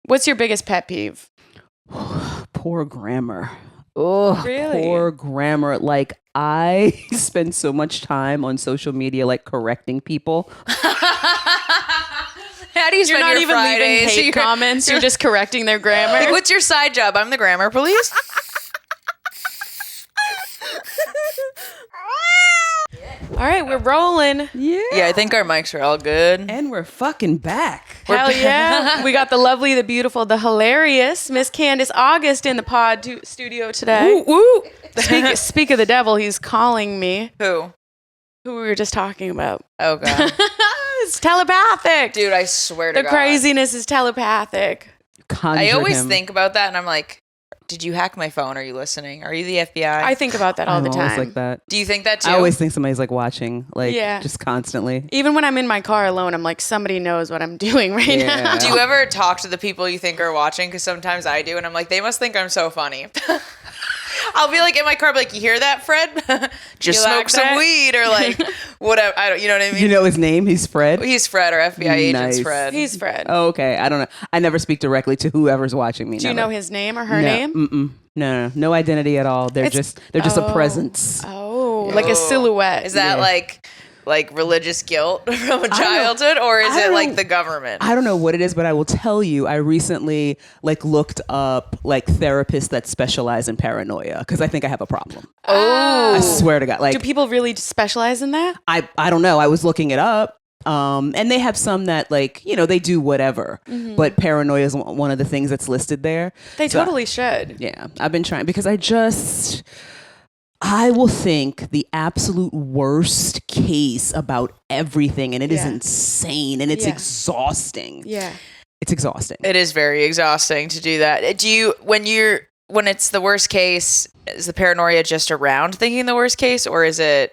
What's your biggest pet peeve? Poor grammar. Oh, Really? Poor grammar. Like, I spend so much time on social media, like, correcting people. How do you spend You're not your even Fridays? leaving hate comments. You're just correcting their grammar. Like, what's your side job? I'm the grammar police. All right, we're rolling. Yeah. Yeah, I think our mics are all good. And we're fucking back. Hell yeah. We got the lovely, the beautiful, the hilarious Miss Kandyce August in the pod studio today. Woo, woo. Speak of the devil, he's calling me. Who Who we were just talking about. Oh, God. It's telepathic. Dude, I swear to The God. craziness is telepathic. I always think about that, and I'm like, did you hack my phone? Are you listening? Are you the FBI? I think about that all the I'm always time. like that. Do you think that too? I always think somebody's like watching, like, Yeah. just constantly. Even when I'm in my car alone, I'm like, somebody knows what I'm doing right Yeah. now. Do you ever talk to the people you think are watching? Because sometimes I do, and I'm like, they must think I'm so funny. I'll be like in my car, be like, you hear that, Fred? Just You smoke like some that? weed or like whatever. I don't, you know what I mean? You know his name? He's Fred? He's Fred, or FBI agent's Nice. Fred. He's Fred. Oh, okay. I don't know. I never speak directly to whoever's watching me. Do you never. know his name or her No. name? Mm-mm. No identity at all. They're It's- just a presence. Oh, like a Oh. silhouette. Is that Yeah. like religious guilt from a childhood, or is I it don't like know. the government? I don't know what it is, but I will tell you, I recently like looked up like therapists that specialize in paranoia because I think I have a problem. Oh, I swear to God. Like Do people really specialize in that? I don't know. I was looking it up. And they have some that like, you know, they do whatever, but paranoia is one of the things that's listed there. They So, totally should. yeah, I've been trying because I will think the absolute worst case about everything, and it is Yeah. insane and it's Yeah. exhausting. Yeah. It's exhausting. it is very exhausting to do that. Do you when it's the worst case? Is the paranoia just around thinking the worst case, or is it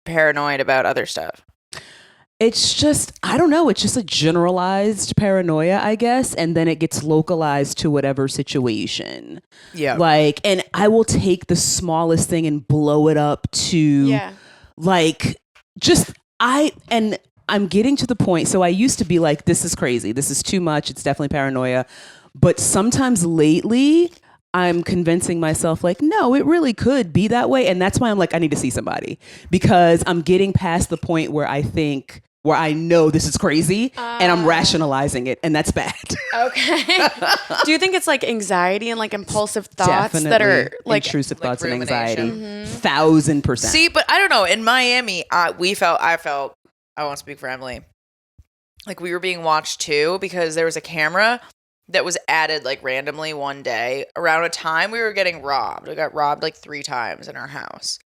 paranoid about other stuff? It's just, I don't know. It's just a generalized paranoia, I guess. And then it gets localized to whatever situation. Yeah. Like, and I will take the smallest thing and blow it up to Yeah. like, I'm getting to the point. So I used to be like, this is crazy. This is too much. It's definitely paranoia. But sometimes lately, I'm convincing myself like, no, it really could be that way. And that's why I'm like, I need to see somebody because I'm getting past the point where I know this is crazy and I'm rationalizing it. And that's bad. Okay. Do you think it's like anxiety and like impulsive thoughts that are like intrusive like thoughts and rumination. anxiety. 1000%. See, but I don't know. In Miami, I felt, I won't speak for Emily, like we were being watched too because there was a camera that was added like randomly one day around a time we were getting robbed. We got robbed like 3 times in our house.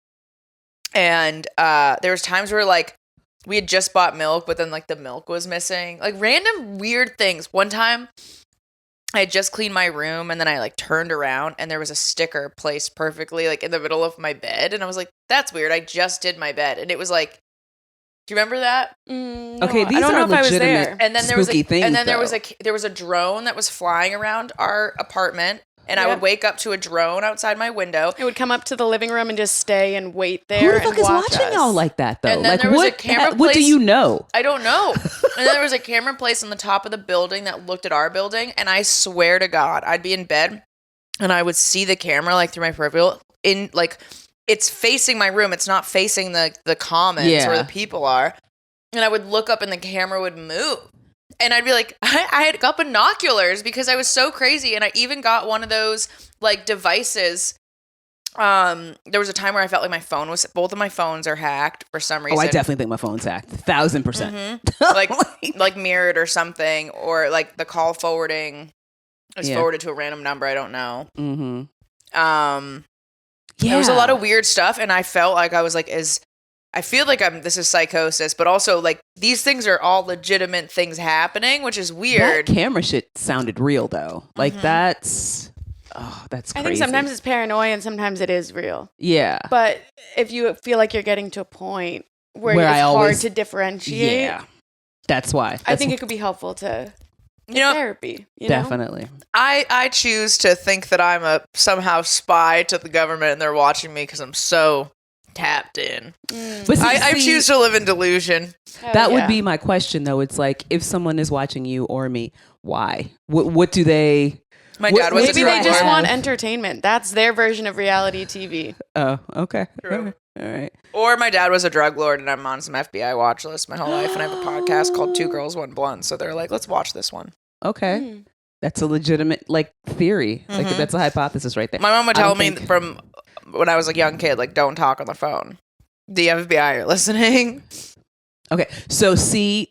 And there was times where like we had just bought milk, but then like the milk was missing. Like random weird things. One time I had just cleaned my room and then I like turned around and there was a sticker placed perfectly like in the middle of my bed. And I was like, that's weird. I just did my bed. And it was like, do you remember that? No, Okay, these I don't are know if I was legitimate. there. And then there was Spooky things, and then there though. was a drone that was flying around our apartment, and I Yep. would wake up to a drone outside my window. It would come up to the living room and just stay and wait Who there the and fuck is watch watching us. y'all like that though? And then Like there was a what? camera What do placed- you know? I don't know. And then there was a camera placed on the top of the building that looked at our building, and I swear to God, I'd be in bed and I would see the camera like through my peripheral in like it's facing my room. It's not facing the comments Yeah. where the people are. And I would look up and the camera would move. And I'd be like, I had got binoculars because I was so crazy. And I even got one of those like devices. There was a time where I felt like both of my phones are hacked for some reason. Oh, I definitely think my phone's hacked. 1000%. like mirrored or something, or like the call forwarding is Yeah. forwarded to a random number. I don't know. Mm-hmm. There was a lot of weird stuff, and I felt like I was like, I feel like this is psychosis, but also like these things are all legitimate things happening, which is weird. That camera shit sounded real though. Like that's crazy. I think sometimes it's paranoia and sometimes it is real. yeah. But if you feel like you're getting to a point where Where it's I hard always- to differentiate, Yeah. That's why. I think it could be helpful to You know, therapy. You know? Definitely. I choose to think that I'm a somehow spy to the government and they're watching me because I'm so tapped in. But see, I choose to live in delusion. that would be my question, though. It's like, if someone is watching you or me, why? What do they? My dad was Maybe a they drug just lord. want entertainment. That's their version of reality TV. Oh, okay. True. All right. Or my dad was a drug lord and I'm on some FBI watch list my whole life, and I have a podcast called Two Girls, One Blunt. So they're like, let's watch this one. Okay. That's a legitimate theory. Like, that's a hypothesis right there. My mom would tell me from when I was a young kid, like, don't talk on the phone. The FBI are listening. Okay. So see,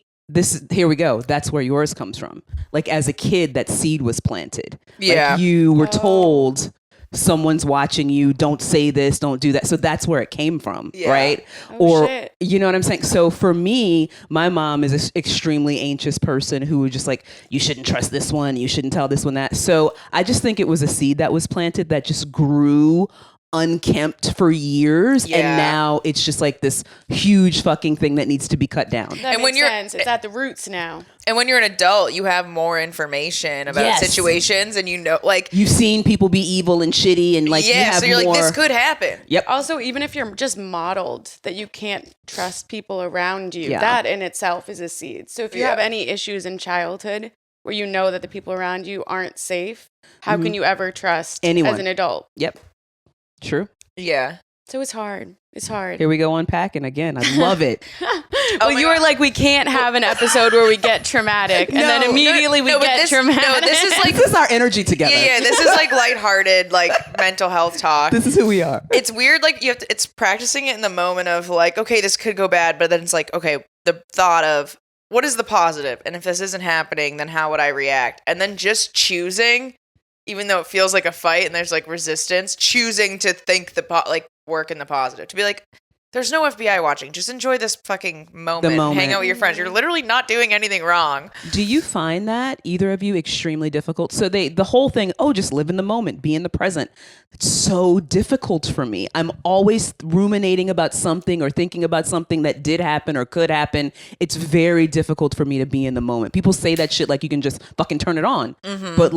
here we go. That's where yours comes from. Like, as a kid, that seed was planted. Yeah. Like, you were told someone's watching you, don't say this, don't do that. So that's where it came from, right? Shit. You know what I'm saying? So for me, my mom is an extremely anxious person who was just like, you shouldn't trust this one, you shouldn't tell this one that. So I just think it was a seed that was planted that just grew unkempt for years, and now it's just like this huge fucking thing that needs to be cut down. That makes sense. It's at the roots now. And when you're an adult, you have more information about situations, and you've seen people be evil and shitty, and you have so you're more. like, this could happen. Yep. Also, even if you're just modeled that you can't trust people around you, Yeah. that in itself is a seed. So if you have any issues in childhood where you know that the people around you aren't safe, how can you ever trust anyone as an adult? Yep. True. Yeah. So it's hard. It's hard. Here we go unpacking again. I love it. Well, you were like, we can't have an episode where we get traumatic, and then immediately we get traumatic. No, this is like This is our energy together. yeah. This is like lighthearted, like mental health talk. This is who we are. It's weird, like it's practicing it in the moment of like, okay, this could go bad, but then it's like, okay, the thought of what is the positive, and if this isn't happening, then how would I react, and then just choosing. Even though it feels like a fight and there's like resistance, choosing to think work in the positive, to be like, there's no FBI watching. Just enjoy this fucking moment. Hang out with your friends. You're literally not doing anything wrong. Do you find that, either of you, extremely difficult? So the whole thing, just live in the moment, be in the present. It's so difficult for me. I'm always ruminating about something or thinking about something that did happen or could happen. It's very difficult for me to be in the moment. People say that shit like you can just fucking turn it on. Mm-hmm. But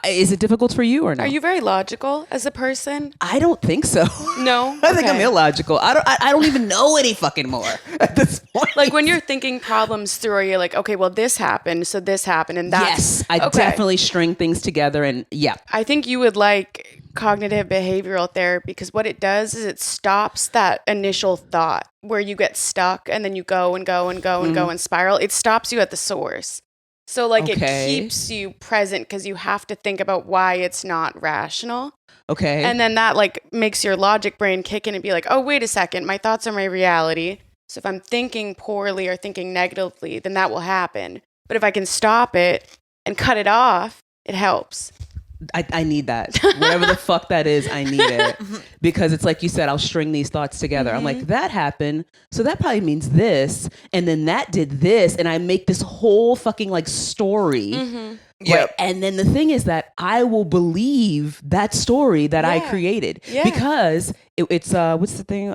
is it difficult for you or not? Are you very logical as a person? I don't think so. No? I think I'm illogical. I don't even know any fucking more at this point. Like when you're thinking problems through, or you're like, okay, well, this happened, so this happened, and that's... Yes, I definitely string things together, and yeah. I think you would like cognitive behavioral therapy, because what it does is it stops that initial thought where you get stuck and then you go and go and go and go and spiral. It stops you at the source. So it keeps you present because you have to think about why it's not rational. Okay. And then that makes your logic brain kick in and be like, oh, wait a second, my thoughts are my reality. So if I'm thinking poorly or thinking negatively, then that will happen. But if I can stop it and cut it off, it helps. I need that. Whatever the fuck that is, I need it. Because it's like you said, I'll string these thoughts together. I'm like, that happened. So that probably means this. And then that did this. And I make this whole fucking story. Yep. Right? And then the thing is that I will believe that story that I created. Yeah. Because it's what's the thing?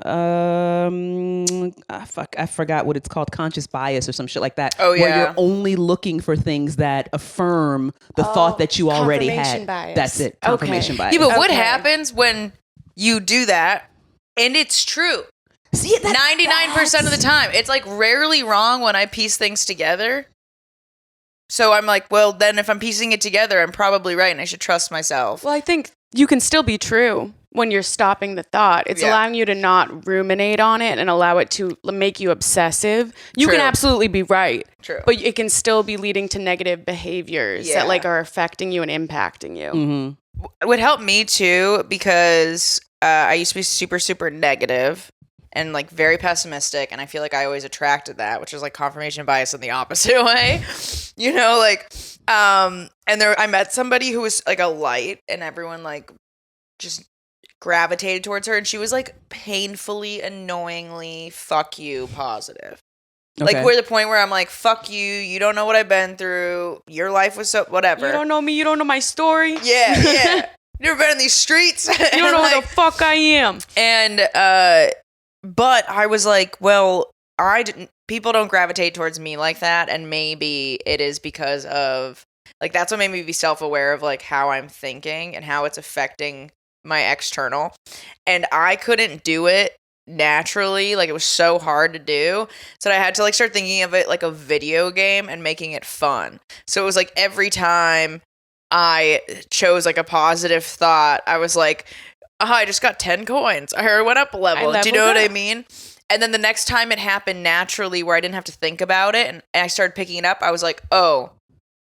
I forgot what it's called. Conscious bias or some shit like that. Oh, yeah. Where you're only looking for things that affirm the thought that you already confirmation had. Bias. That's it. Confirmation bias. Yeah, but what happens when you do that and it's true? See, 99% of the time. It's rarely wrong when I piece things together. So I'm like, well, then if I'm piecing it together, I'm probably right and I should trust myself. Well, I think you can still be true when you're stopping the thought. It's allowing you to not ruminate on it and allow it to make you obsessive. You can absolutely be right. True. But it can still be leading to negative behaviors that are affecting you and impacting you. Mm-hmm. It would help me too because I used to be super, super negative and very pessimistic, and I feel like I always attracted that, which is confirmation bias in the opposite way. And I met somebody who was a light, and everyone just gravitated towards her, and she was painfully, annoyingly fuck you positive. Okay. We're the point where I'm like, fuck you, you don't know what I've been through, your life was so whatever. You don't know me, you don't know my story. Yeah. Never been in these streets. You don't know who the fuck I am. And but I was like, well, people don't gravitate towards me like that, and maybe it is because of that's what made me be self-aware of how I'm thinking and how it's affecting my external. And I couldn't do it naturally. Like, it was so hard to do. So I had to like start thinking of it like a video game and making it fun. So it was like every time I chose like a positive thought, I was like, oh, I just got 10 coins. I went up a level. Do you know what I mean? And then the next time it happened naturally where I didn't have to think about it and I started picking it up, I was like, oh,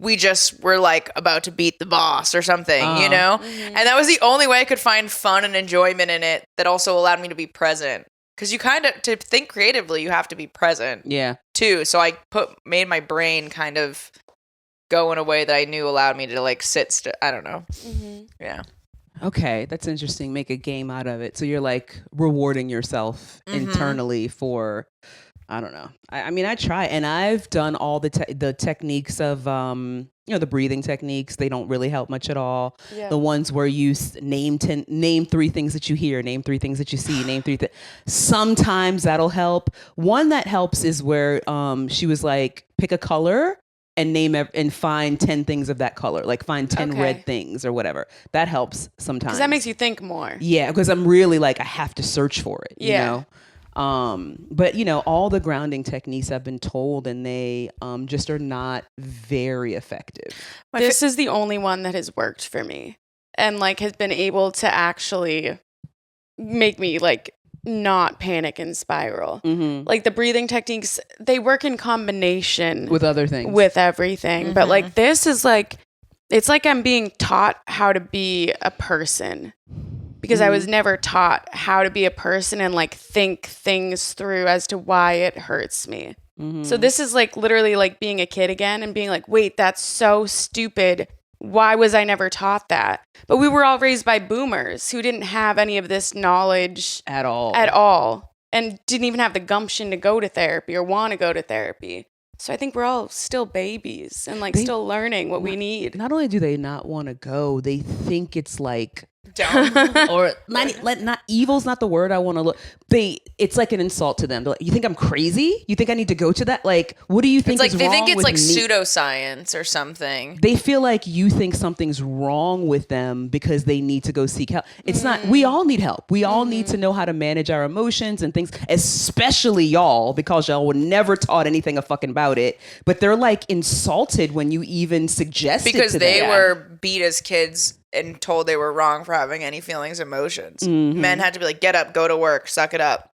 we just were like about to beat the boss or something, you know? And that was the only way I could find fun and enjoyment in it that also allowed me to be present. Because you kind of, to think creatively, you have to be present. Yeah. Too. So I made my brain kind of go in a way that I knew allowed me to like sit still. I don't know. Yeah. Okay, that's interesting. Make a game out of it. So you're like rewarding yourself internally for, I don't know. I mean, I try, and I've done all the techniques of, the breathing techniques. They don't really help much at all. Yeah. The ones where you name 3 things that you hear, name 3 things that you see, name 3 things. Sometimes that'll help. One that helps is where she was like, pick a color and name and find 10 things of that color, like find 10 red things or whatever. That helps sometimes. Because that makes you think more. Yeah, because I'm really like, I have to search for it, you know? But all the grounding techniques I've been told, and they just are not very effective. This is the only one that has worked for me and like has been able to actually make me like not panic and spiral. Like the breathing techniques, they work in combination with other things, with everything. But like this is like, it's like I'm being taught how to be a person. Because I was never taught how to be a person and like think things through as to why it hurts me. So this is like literally like being a kid again and being like, wait, that's so stupid. Why was I never taught that? But we were all raised by boomers who didn't have any of this knowledge at all. And didn't even have the gumption to go to therapy or want to go to therapy. So I think we're all still babies and like still learning what we need. Not only do they not want to go, they think it's like dumb or not evil's not the word I want to look. It's like an insult to them. They're like, you think I'm crazy? You think I need to go to that? Like, what do you think? It's like is they wrong think it's with like me? Pseudoscience or something. They feel like you think something's wrong with them because they need to go seek help. It's not. We all need help. We all need to know how to manage our emotions and things, especially y'all, because y'all were never taught anything fucking about it. But they're like insulted when you even suggest it because to they them. were beat as kids and told they were wrong for having any feelings, emotions. Men had to be like, get up, go to work, suck it up.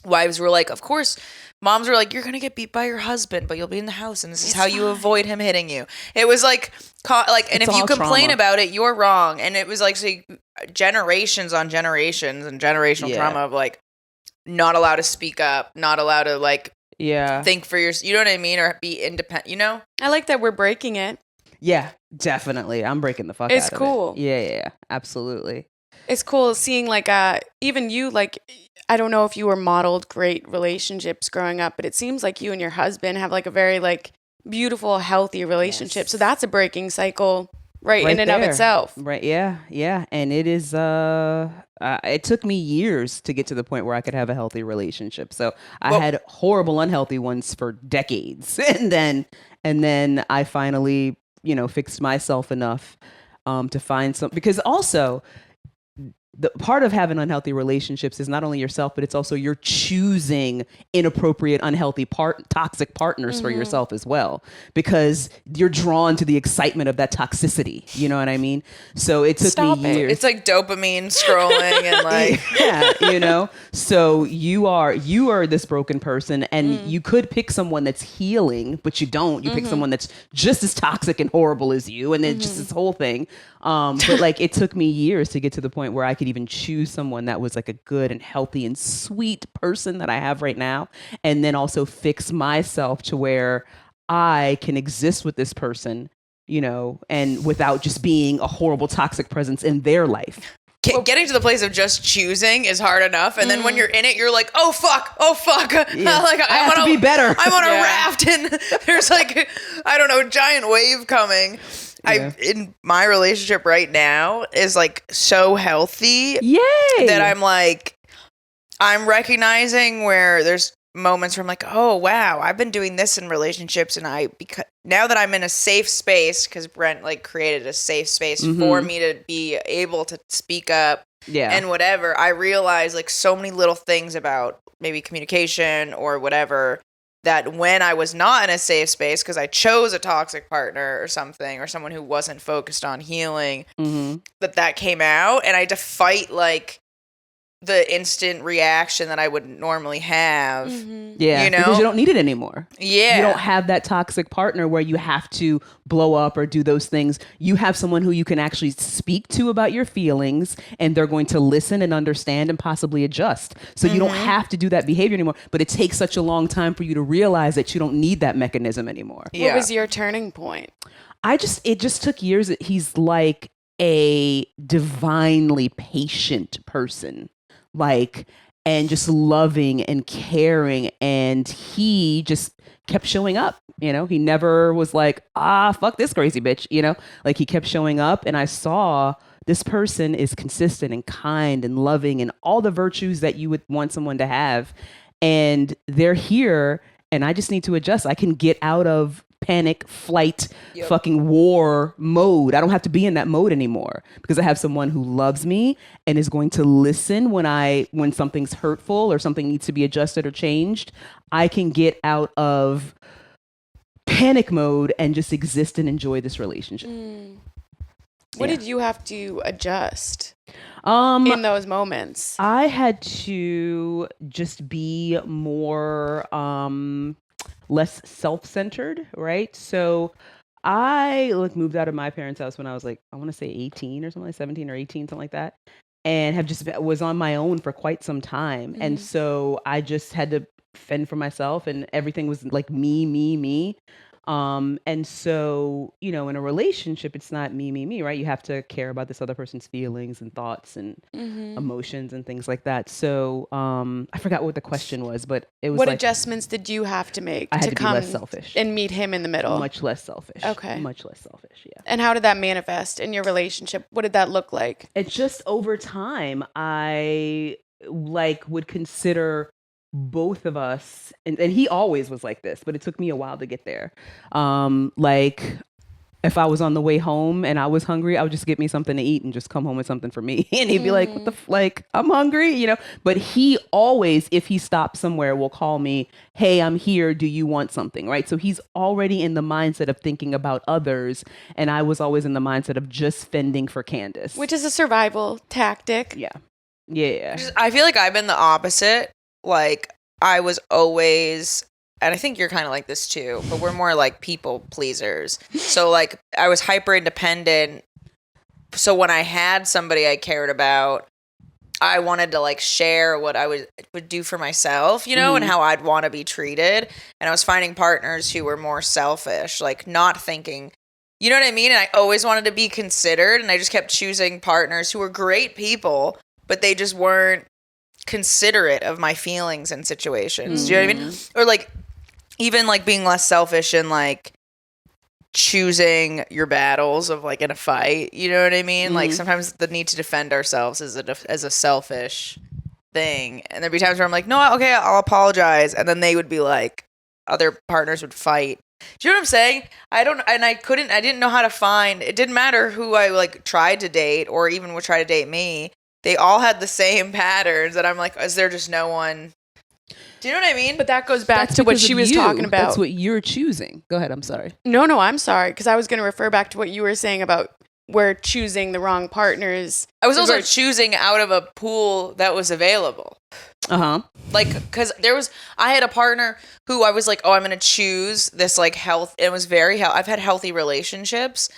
Wives were like, of course. Moms were like, you're going to get beat by your husband, but you'll be in the house, and this is how you avoid him hitting you. It was like, and if you complain about it, you're wrong. And it was like, so generations on generations and generational trauma of like, not allowed to speak up, not allowed to like, think for yourself, you know what I mean? Or be independent, you know? I like that we're breaking it. Yeah, definitely. I'm breaking the fuck out of it. It's cool. Yeah, absolutely. It's cool seeing like even you, like, I don't know if you were modeled great relationships growing up, but it seems like you and your husband have like a very like beautiful, healthy relationship. Yes. So that's a breaking cycle right in and of itself. Right. Yeah. And it is, it took me years to get to the point where I could have a healthy relationship. So I had horrible, unhealthy ones for decades. And then I finally, fixed myself enough to find some, because also the part of having unhealthy relationships is not only yourself, but it's also you're choosing inappropriate, unhealthy, toxic partners for yourself as well, because you're drawn to the excitement of that toxicity. You know what I mean? So it took me years. It's like dopamine scrolling and like, So you are this broken person, and you could pick someone that's healing, but you don't. You pick someone that's just as toxic and horrible as you, and then just this whole thing. But like it took me years to get to the point where I could even choose someone that was like a good and healthy and sweet person that I have right now. And then also fix myself to where I can exist with this person, and without just being a horrible toxic presence in their life. Getting to the place of just choosing is hard enough, and then when you're in it, you're like, "Oh fuck!" Yeah. Like I have to be better. I'm on a raft, and there's like, I don't know, a giant wave coming. Yeah. In my relationship right now is like so healthy. Yay! That I'm like, I'm recognizing where there's moments where I'm like, oh wow, I've been doing this in relationships, and because now that I'm in a safe space, because Brent like created a safe space for me to be able to speak up and whatever, I realize like so many little things about maybe communication or whatever, that when I was not in a safe space because I chose a toxic partner or something, or someone who wasn't focused on healing, that came out, and I had to fight like the instant reaction that I would normally have. Yeah, you know? because you don't need it anymore. Yeah. You don't have that toxic partner where you have to blow up or do those things. You have someone who you can actually speak to about your feelings, and they're going to listen and understand and possibly adjust. So you don't have to do that behavior anymore, but it takes such a long time for you to realize that you don't need that mechanism anymore. What was your turning point? It just took years. He's like a divinely patient person. Like, and just loving and caring, and he just kept showing up. He never was like, fuck this crazy bitch, like he kept showing up, and I saw this person is consistent and kind and loving and all the virtues that you would want someone to have, and they're here, and I just need to adjust. I can get out of panic, flight, fucking war mode. I don't have to be in that mode anymore because I have someone who loves me and is going to listen when something's hurtful or something needs to be adjusted or changed. I can get out of panic mode and just exist and enjoy this relationship. What did you have to adjust in those moments? I had to just be more less self-centered, right? So I moved out of my parents' house when I was like, I want to say 18 or something, like 17 or 18, something like that, and was on my own for quite some time. And so I just had to fend for myself, and everything was like me. And so, in a relationship, it's not me, right? You have to care about this other person's feelings and thoughts and emotions and things like that. So, I forgot what the question was, but it was what adjustments did you have to make I had to be come less selfish and meet him in the middle? Much less selfish. Okay. Much less selfish. Yeah. And how did that manifest in your relationship? What did that look like? It's just over time, I would consider both of us, and he always was like this, but it took me a while to get there. If I was on the way home and I was hungry, I would just get me something to eat and just come home with something for me. And he'd be like, what the I'm hungry, But he always, if he stops somewhere, will call me, hey, I'm here. Do you want something? Right. So he's already in the mindset of thinking about others. And I was always in the mindset of just fending for Kandyce. Which is a survival tactic. Yeah. Yeah. I feel like I've been the opposite. Like, I was always, and I think you're kind of like this too, but we're more like people pleasers. So like, I was hyper independent. So when I had somebody I cared about, I wanted to like share what I would do for myself, and how I'd want to be treated. And I was finding partners who were more selfish, like not thinking, you know what I mean? And I always wanted to be considered, and I just kept choosing partners who were great people, but they just weren't considerate of my feelings and situations. Do you know what I mean? Or like even like being less selfish and like choosing your battles of like in a fight. You know what I mean? Like sometimes the need to defend ourselves is a selfish thing, and there'd be times where I'm like, no, okay, I'll apologize, and then they would be like, other partners would fight. Do you know what I'm saying? I didn't know how to find. It didn't matter who I like tried to date or even would try to date me. They all had the same patterns that I'm like, is there just no one? Do you know what I mean? But that goes back to what she was talking about. That's what you're choosing. Go ahead. I'm sorry. No, I'm sorry. Because I was going to refer back to what you were saying about we're choosing the wrong partners. I was also choosing out of a pool that was available. Like, because I had a partner who I was like, oh, I'm going to choose this like health. It was I've had healthy relationships.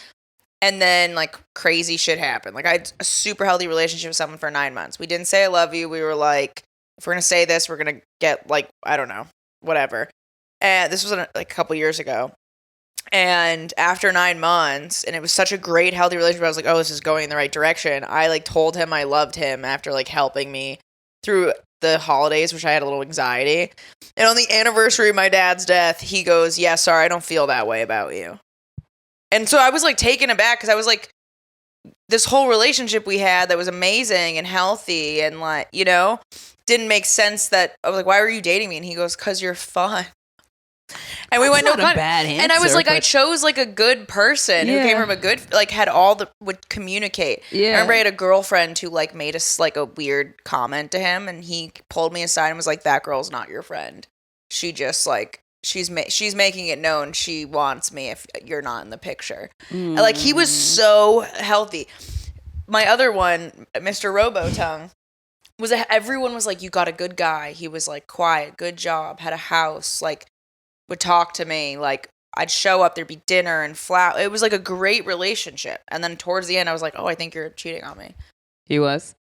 And then, like, crazy shit happened. Like, I had a super healthy relationship with someone for 9 months. We didn't say I love you. We were like, if we're going to say this, we're going to get, like, I don't know, whatever. And this was, like, a couple years ago. And after 9 months, and it was such a great, healthy relationship, I was like, oh, this is going in the right direction. I, like, told him I loved him after, like, helping me through the holidays, which I had a little anxiety. And on the anniversary of my dad's death, he goes, yeah, sorry, I don't feel that way about you. And so I was like taken aback because I was like, this whole relationship we had that was amazing and healthy and like, didn't make sense. That I was like, why were you dating me? And he goes, because you're fun. And we went no not a contact. bad And I was answer, like, I but- chose like a good person who came from a good, like had all the, would communicate. Yeah. I remember I had a girlfriend who like made us like a weird comment to him, and he pulled me aside and was like, that girl's not your friend. She just like, she's making it known she wants me if you're not in the picture. And, like, he was so healthy. My other one, Mr. Robotongue, everyone was like, you got a good guy. He was like quiet, good job, had a house, like would talk to me, like I'd show up, there'd be dinner and flower. It was like a great relationship. And then towards the end, I was like, oh, I think you're cheating on me. He was?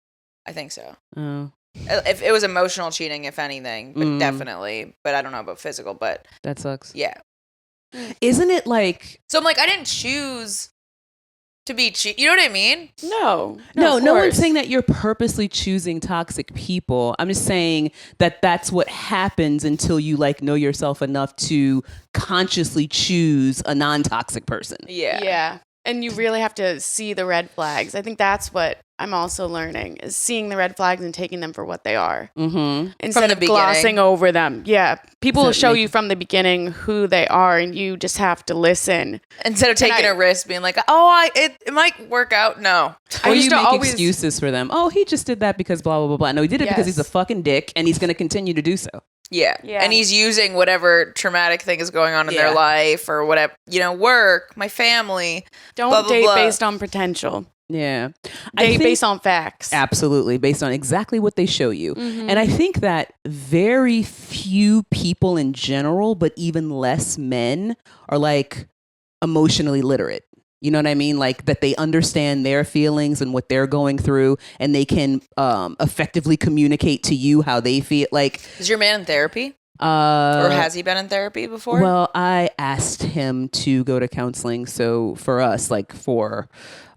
I think so. Oh. If it was emotional cheating, if anything, but definitely. But I don't know about physical, but That sucks. yeah. Isn't it like... So I'm like, I didn't choose to be you know what I mean? No, No of one's course. saying that you're purposely choosing toxic people. I'm just saying that that's what happens until you like know yourself enough to consciously choose a non-toxic person. Yeah. And you really have to see the red flags. I think that's what I'm also learning, is seeing the red flags and taking them for what they are. Mm-hmm. Instead the of glossing over them. Yeah. People will show make- you from the beginning who they are, and you just have to listen. Instead of taking a risk, being like, oh, it might work out. No. I Or used you to make always excuses for them. Oh, he just did that because blah, blah, blah, blah. No, he did it because he's a Yes. fucking dick and he's going to continue to do so. Yeah. Yeah. And he's using whatever traumatic thing is going on in Yeah. their life or whatever, work, my family. don't blah, blah, date blah. based on potential. Yeah. Date based on facts. Absolutely, based on exactly what they show you. And I think that very few people in general, but even less men, are like emotionally literate. You know what I mean? Like that they understand their feelings and what they're going through, and they can effectively communicate to you how they feel. Like, Is your man in therapy? Or has he been in therapy before? well, I asked him to go to counseling. So for us, like for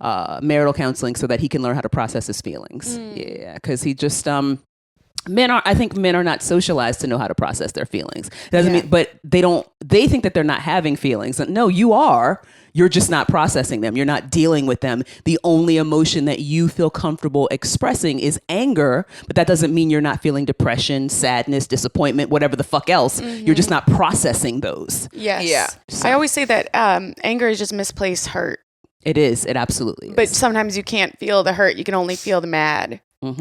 marital counseling, so that he can learn how to process his feelings. Yeah, because he just I think men are not socialized to know how to process their feelings. Doesn't mean, but they think that they're not having feelings. No, you are. You're just not processing them. You're not dealing with them. The only emotion that you feel comfortable expressing is anger, but that doesn't mean you're not feeling depression, sadness, disappointment, whatever the fuck else. You're just not processing those. Yes. Yeah. I always say that anger is just misplaced hurt. It is. It absolutely is. But sometimes you can't feel the hurt. You can only feel the mad.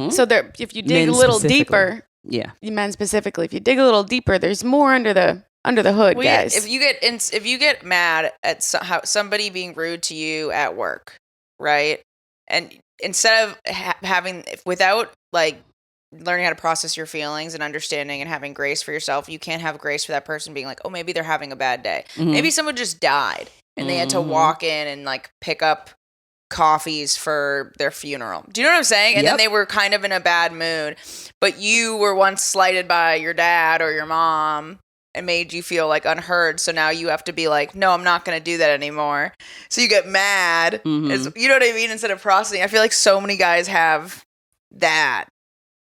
So there, if you dig Men a little specifically. deeper, Yeah. men specifically, if you dig a little deeper, there's more under the hood, Well, yeah, guys. if you get mad at somebody being rude to you at work, right? And instead of without like learning how to process your feelings and understanding and having grace for yourself, you can't have grace for that person being like, oh, maybe they're having a bad day. Maybe someone just died and they had to walk in and like pick up coffees for their funeral. Do you know what I'm saying? And then they were kind of in a bad mood, but you were once slighted by your dad or your mom and made you feel like unheard. So now you have to be like, no, I'm not going to do that anymore. So you get mad. You know what I mean? Instead of processing. I feel like so many guys have that.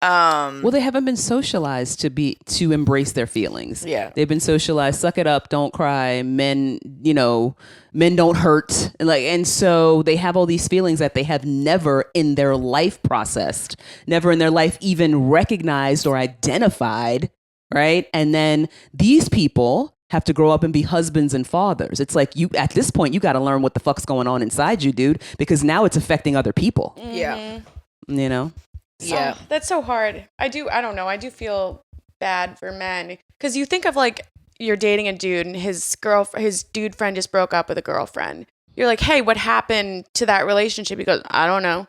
Well, they haven't been socialized to embrace their feelings. Yeah. They've been socialized, suck it up, don't cry, men don't hurt. And so they have all these feelings that they have never in their life processed, never in their life even recognized or identified, right? And then these people have to grow up and be husbands and fathers. It's like at this point, you got to learn what the fuck's going on inside you, dude, because now it's affecting other people, Yeah. you know? Yeah. That's so hard. I don't know. I do feel bad for men because you think of like you're dating a dude and his dude friend just broke up with a girlfriend. You're like, hey, what happened to that relationship? He goes, I don't know.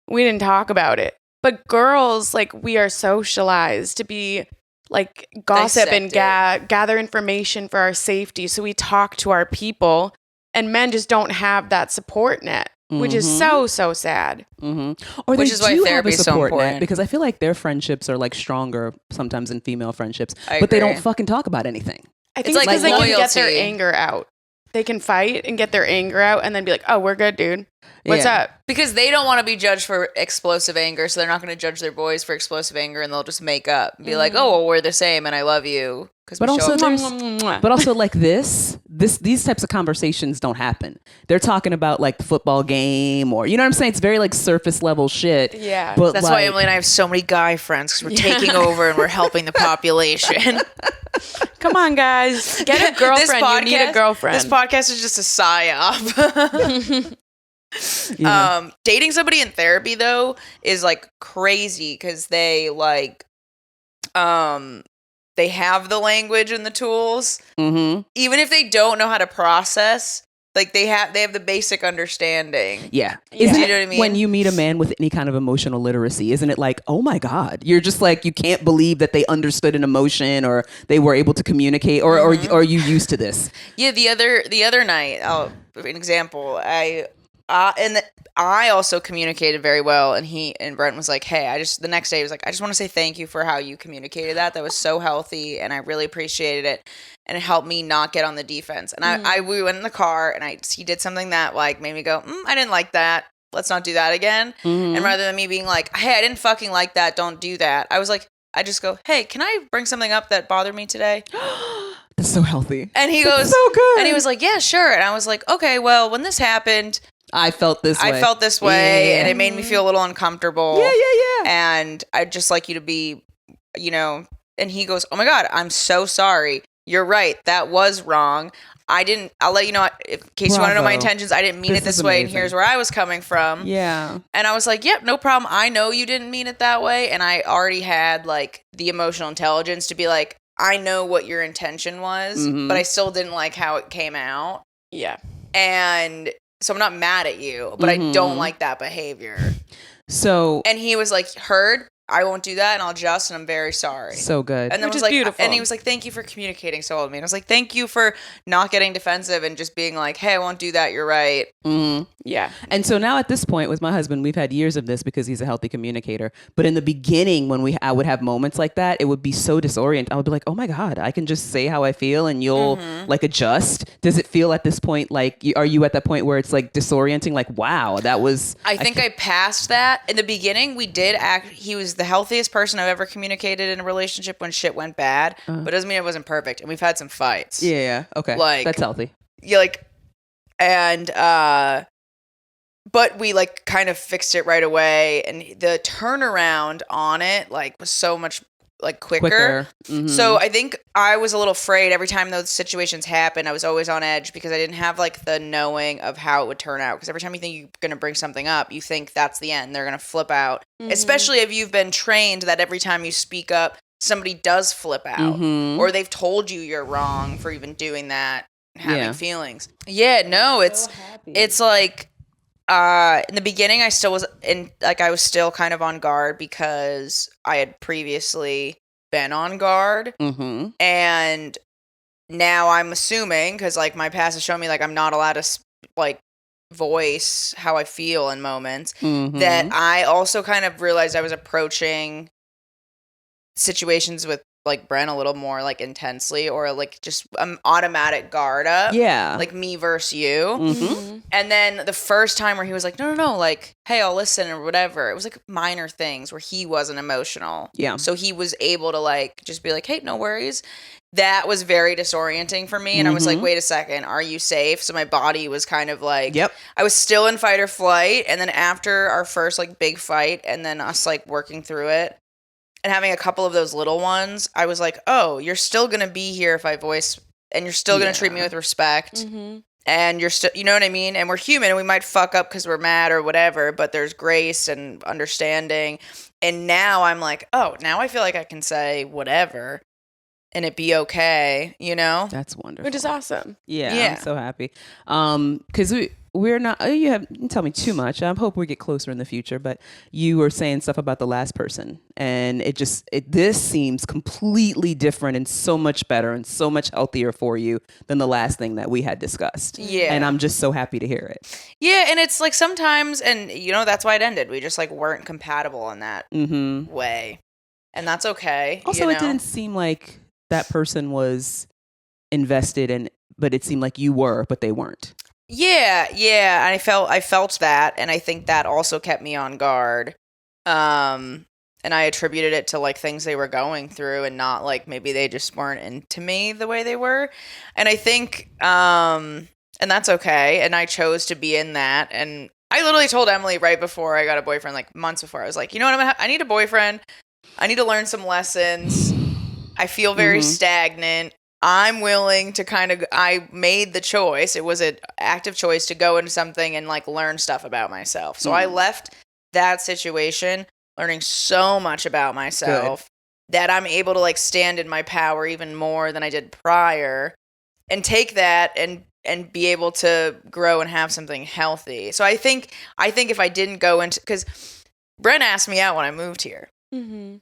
We didn't talk about it. But girls, like, we are socialized to be like gossip and gather information for our safety. So we talk to our people, and men just don't have that support net. Which is so sad. Or Which they is why do therapy have a is so support net, important. because I feel like their friendships are like stronger sometimes than female friendships, I but they agree. don't fucking talk about anything. I think It's it's like because they can get their loyalty. anger out. They can fight and get their anger out and then be like, oh, we're good, dude. What's Yeah. up? Because they don't want to be judged for explosive anger, so they're not going to judge their boys for explosive anger, and they'll just make up and be like, "Oh, well, we're the same, and I love you." But also, Mwah. but also like these types of conversations don't happen. They're talking about like the football game, or you know what I'm saying. It's very like surface level shit. Yeah. but That's like, why Emily and I have so many guy friends because we're taking over and we're helping the population. Come on, guys. Get a girlfriend. You need a girlfriend. This podcast is just a psyop. Yeah. Dating somebody in therapy though is like crazy because they like they have the language and the tools. Mm-hmm. Even if they don't know how to process, like they have the basic understanding. Yeah. Yeah. Do you know what I mean? When you meet a man with any kind of emotional literacy, isn't it like, oh my God, you're just like, you can't believe that they understood an emotion or they were able to communicate or are you used to this? Yeah, the other night, an example, I also communicated very well, and Brent was like, "Hey, the next day he was like, I just want to say thank you for how you communicated that. That was so healthy, and I really appreciated it, and it helped me not get on the defense." And we went in the car, and he did something that like made me go, "I didn't like that. Let's not do that again." Mm-hmm. And rather than me being like, "Hey, I didn't fucking like that. Don't do that," I was like, I just go, "Hey, can I bring something up that bothered me today?" That's so healthy. And he goes, so good. And he was like, "Yeah, sure." And I was like, "Okay, well, when this happened, I felt this way. And it made me feel a little uncomfortable. Yeah. And I'd just like you to be, and he goes, "Oh my God, I'm so sorry. You're right. That was wrong. I'll let you know, in case you want to know my intentions, I didn't mean it this way, and here's where I was coming from." Yeah. And I was like, "Yep, no problem. I know you didn't mean it that way." And I already had like the emotional intelligence to be like, I know what your intention was, but I still didn't like how it came out. Yeah. And so I'm not mad at you, but I don't like that behavior. So, And he was like, "Heard, I won't do that, and I'll adjust, and I'm very sorry." so good. And then Which was is like, beautiful. And he was like, "Thank you for communicating so well with me." And I was like, "Thank you for not getting defensive and just being like, hey, I won't do that. You're right." Mm-hmm. Yeah. And so now at this point with my husband, we've had years of this because he's a healthy communicator. But in the beginning, when I would have moments like that, it would be so disorienting. I would be like, oh my God, I can just say how I feel and you'll like adjust. Does it feel at this point like, are you at that point where it's like disorienting? Like, wow, that was... I think I passed that. In the beginning, we did he was the healthiest person I've ever communicated in a relationship when shit went bad. But it doesn't mean it wasn't perfect. And we've had some fights. Yeah. Okay. Like, that's healthy. Yeah, like, and, but we like kind of fixed it right away, and the turnaround on it like was so much like quicker. Mm-hmm. So I think I was a little afraid every time those situations happened. I was always on edge because I didn't have like the knowing of how it would turn out. Because every time you think you're going to bring something up, you think that's the end. They're going to flip out. Especially if you've been trained that every time you speak up, somebody does flip out, or they've told you you're wrong for even doing that, and having feelings. Yeah, no, it's like. In the beginning, I still was I was still kind of on guard because I had previously been on guard. Mm-hmm. And now I'm assuming, because like my past has shown me like I'm not allowed to like voice how I feel in moments, that I also kind of realized I was approaching situations with like Brent a little more like intensely, or like just automatic guard up. Yeah. Like me versus you. Mm-hmm. And then the first time where he was like, no, like, hey, I'll listen or whatever. It was like minor things where he wasn't emotional. Yeah. So he was able to like, just be like, hey, no worries. That was very disorienting for me. And I was like, wait a second, are you safe? So my body was kind of like, Yep. I was still in fight or flight. And then after our first like big fight, and then us like working through it, and having a couple of those little ones, I was like, oh, you're still going to be here if I voice, and you're still going to treat me with respect. And you're still, you know what I mean? And we're human, and we might fuck up because we're mad or whatever, but there's grace and understanding. And now I'm like, oh, now I feel like I can say whatever and it be okay, you know? That's wonderful. Which is awesome. Yeah. I'm so happy. Because we're not, you didn't tell me too much. I hope we get closer in the future, but you were saying stuff about the last person, and this seems completely different and so much better and so much healthier for you than the last thing that we had discussed. Yeah. And I'm just so happy to hear it. Yeah. And it's like sometimes, and you know, that's why it ended. We just like weren't compatible in that way. And that's okay. Also, it didn't seem like that person was invested in, but it seemed like you were, but they weren't. Yeah. And I felt that, and I think that also kept me on guard. And I attributed it to like things they were going through, and not like maybe they just weren't into me the way they were. And I think, and that's okay. And I chose to be in that. And I literally told Emily right before I got a boyfriend, like months before, I was like, you know what, I need a boyfriend. I need to learn some lessons. I feel very stagnant. I'm willing to I made the choice. It was an active choice to go into something and like learn stuff about myself. So I left that situation learning so much about myself that I'm able to like stand in my power even more than I did prior and take that and be able to grow and have something healthy. So I think if I didn't go into, because Brent asked me out when I moved here. Mm-hmm.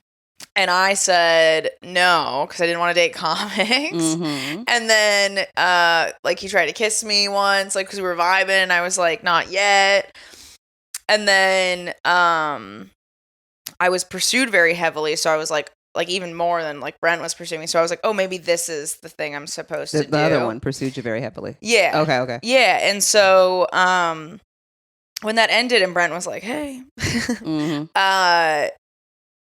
And I said no, because I didn't want to date comics. Mm-hmm. And then, like, he tried to kiss me once, like, because we were vibing, and I was like, not yet. And then, I was pursued very heavily, so I was like even more than like Brent was pursuing me. So I was like, oh, maybe this is the thing I'm supposed to do. The other one pursued you very heavily. Yeah. Okay. Yeah, and so, when that ended, and Brent was like, hey, Mm-hmm.